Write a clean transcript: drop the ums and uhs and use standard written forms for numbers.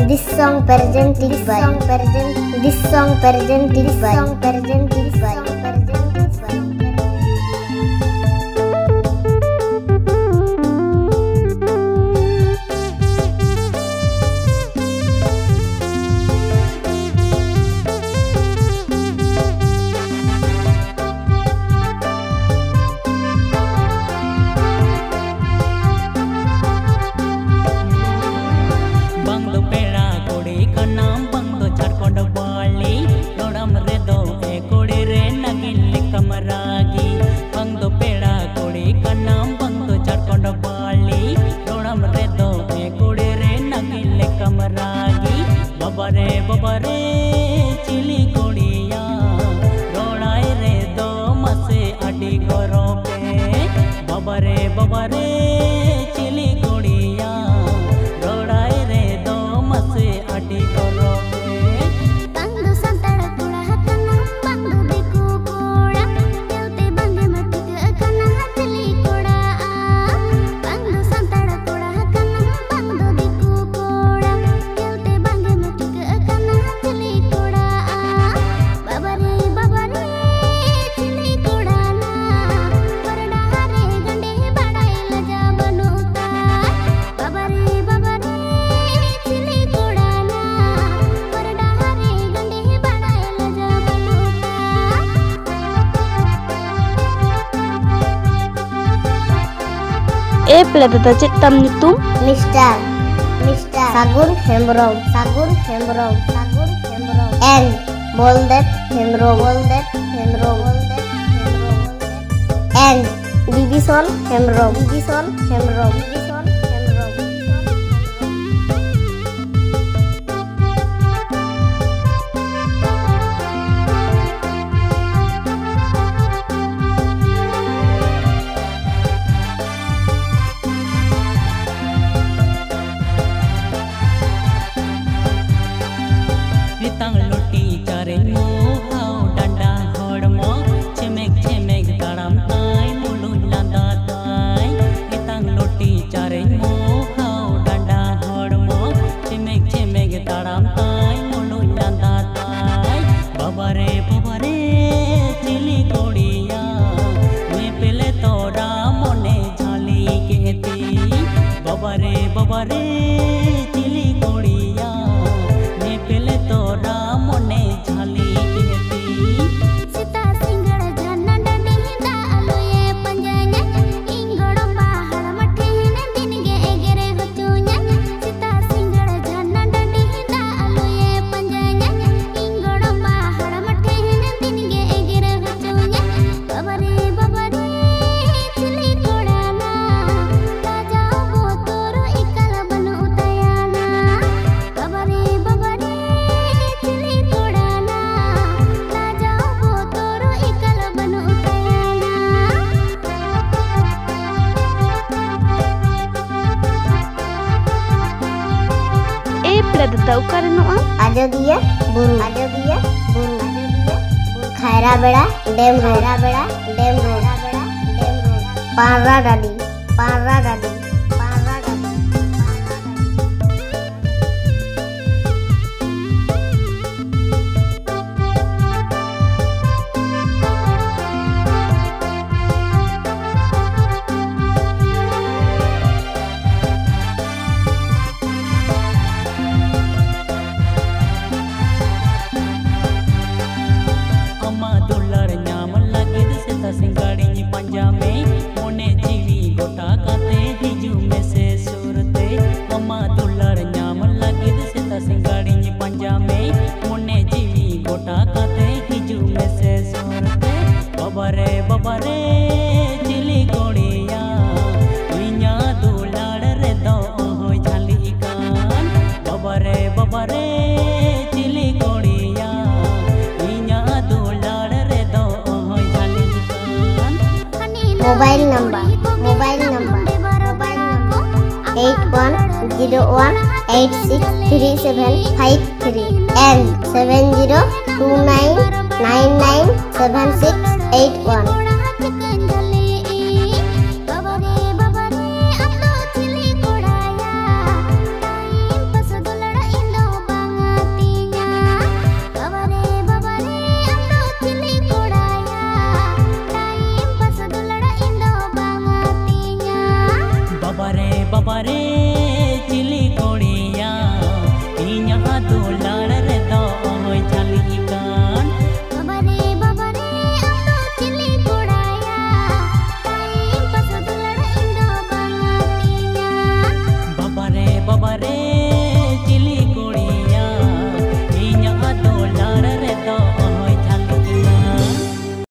This song presented by babare chili kodiya rodai re do mase adi gorope babare chili kodiya rodai re do mase adi gorope Bangdu santara kura hakana bangdu beku koda telte bange mati kana hatli koda bangdu santara kura hakana bangdu beku koda telte bange mati kana hatli koda babare chili koda na parda hare gande badai laja banuta babare chili koda na parda hare gande badai laja banuta a play दादा चित्तम नितुम Mr. Sagun Hembrom and Boldet Hembrom and Divison Hembrom. Tang loti chare mo hau danda hodmo chemek taram tai mulu landa tai tang loti chare mo hau danda hodmo chemek taram tai mulu landa tai babare chili kodiya me pele tora mone jhali kehti babare chili kodiya me pele tora mone jhali kehti sita singal jhanna dandi dalo ye panjanya ingoro pahad mathine dinge egere hochunya sita singal jhanna dandi dalo ye panjanya ingoro pahad mathine dinge egere hochunya babare chili koda na raja ho toro ikal banu utayana babare chili koda na raja ho toro ikal banu utayana a play दादा ukare noa Ajodiya Buru Khaira Beda Dam Road Parra Dadi ama dollar nyam lagi seta singari ni panjame mone jiwi gota kate hiju me se surte ama dollar nyam lagi seta singari ni panjame mone jiwi gota kate hiju me se surte babare chili kodiya inya dollar re do hoy jhali kan babare chili kodiya inya dollar re do hoy jhali kan Mobile number 8101863753 and 70299976 81